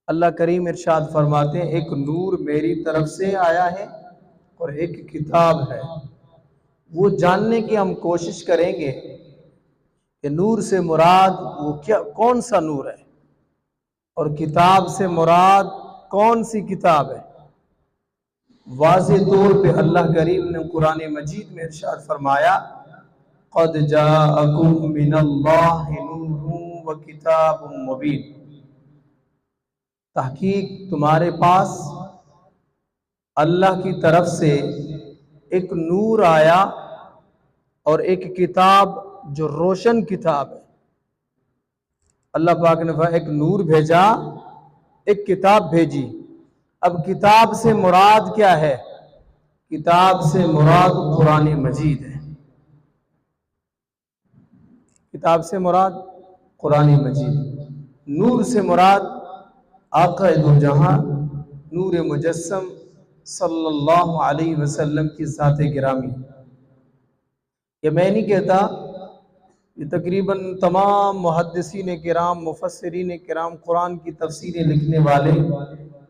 اللہ کریم ارشاد فرماتے ہیں ایک نور میری طرف سے آیا ہے اور ایک کتاب ہے۔ وہ جاننے کی ہم کوشش کریں گے کہ نور سے مراد وہ کون سا نور ہے اور کتاب سے مراد کون سی کتاب ہے۔ واضح طور پہ اللہ کریم نے قرآن مجید میں ارشاد فرمایا قد جاءکم من اللہ نور و کتاب مبین، تحقیق تمہارے پاس اللہ کی طرف سے ایک نور آیا اور ایک کتاب جو روشن کتاب ہے۔ اللہ پاک نے ایک نور بھیجا، ایک کتاب بھیجی۔ اب کتاب سے مراد کیا ہے؟ کتاب سے مراد قرآن مجید ہے۔ کتاب سے مراد قرآن مجید، نور سے مراد آقا دو جہاں نور مجسم صلی اللہ علیہ وسلم کی ذات گرامی۔ یہ میں نہیں کہتا، یہ تقریباً تمام محدثین کرام، مفسرین کرام، قرآن کی تفسیریں لکھنے والے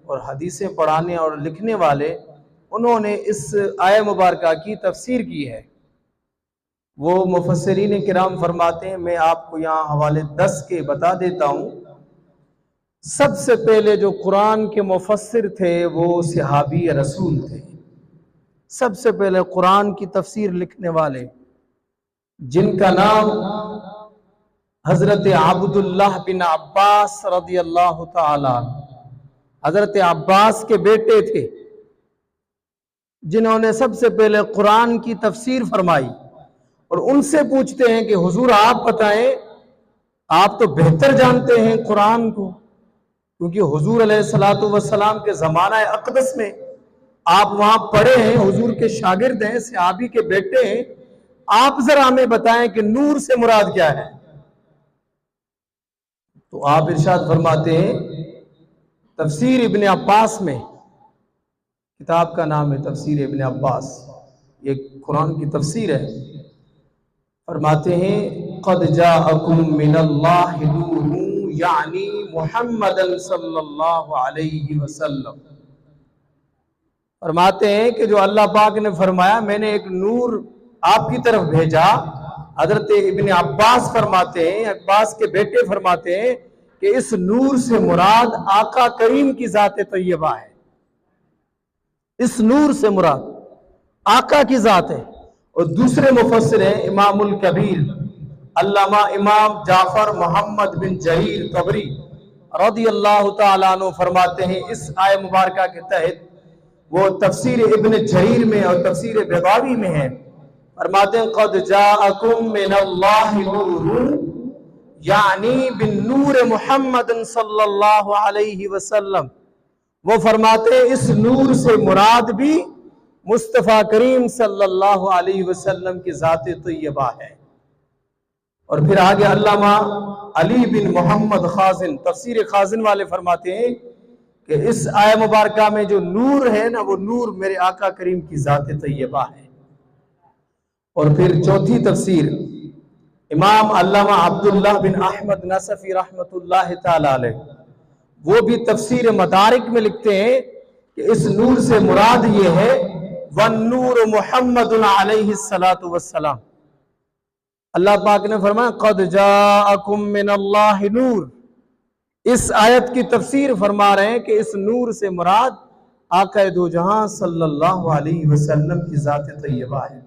اور حدیثیں پڑھانے اور لکھنے والے، انہوں نے اس آیہ مبارکہ کی تفسیر کی ہے۔ وہ مفسرین کرام فرماتے ہیں، میں آپ کو یہاں حوالے 10 کے بتا دیتا ہوں۔ سب سے پہلے جو قرآن کے مفسر تھے وہ صحابی رسول تھے۔ سب سے پہلے قرآن کی تفسیر لکھنے والے جن کا نام حضرت عبداللہ بن عباس رضی اللہ تعالی، حضرت عباس کے بیٹے تھے، جنہوں نے سب سے پہلے قرآن کی تفسیر فرمائی۔ اور ان سے پوچھتے ہیں کہ حضور آپ بتائیں، آپ تو بہتر جانتے ہیں قرآن کو، کیونکہ حضور علیہ السلام کے زمانہ اقدس میں آپ وہاں پڑھے ہیں، حضور کے شاگرد ہیں، صحابی کے بیٹے ہیں، آپ ذرا ہمیں بتائیں کہ نور سے مراد کیا ہے۔ تو آپ ارشاد فرماتے ہیں تفسیر ابن عباس میں، کتاب کا نام ہے تفسیر ابن عباس، یہ قرآن کی تفسیر ہے۔ فرماتے ہیں قد جاءکم من اللہ نور یعنی محمد صلی اللہ علیہ وسلم۔ فرماتے ہیں کہ جو اللہ پاک نے فرمایا میں نے ایک نور آپ کی طرف بھیجا، حضرت ابن عباس فرماتے ہیں، عباس کے بیٹے فرماتے ہیں کہ اس نور سے مراد آقا کریم کی ذات طیبہ ہے۔ اس نور سے مراد آقا کی ذات ہے۔ اور دوسرے مفسر ہیں امام الکبیر علامہ امام جعفر محمد بن جریر طبری رضی اللہ تعالیٰ عنہ فرماتے ہیں اس آیہ مبارکہ کے تحت، وہ تفسیر ابن جریر میں اور تفسیر بغاوی میں ہے، فرماتے ہیں قد جاءکم من اللہ نور یعنی بالنور محمد صلی اللہ علیہ وسلم۔ وہ فرماتے ہیں اس نور سے مراد بھی مصطفیٰ کریم صلی اللہ علیہ وسلم کی ذات طیبہ ہے۔ اور پھر آگے علامہ علی بن محمد خازن، تفسیر خازن والے فرماتے ہیں کہ اس آیہ مبارکہ میں جو نور ہے نا، وہ نور میرے آقا کریم کی ذات طیبہ ہے۔ اور پھر چوتھی تفسیر امام علامہ عبداللہ بن احمد نصفی رحمۃ اللہ تعالی علیہ، وہ بھی تفسیر مدارک میں لکھتے ہیں کہ اس نور سے مراد یہ ہے وَالنُّورُ مُحَمَّدٌ علیہ السلام۔ اللہ پاک نے فرمایا قد جاءکم من اللہ نور۔ اس آیت کی تفسیر فرما رہے ہیں کہ اس نور سے مراد آقا دو جہاں صلی اللہ علیہ وسلم کی ذات طیبہ ہے۔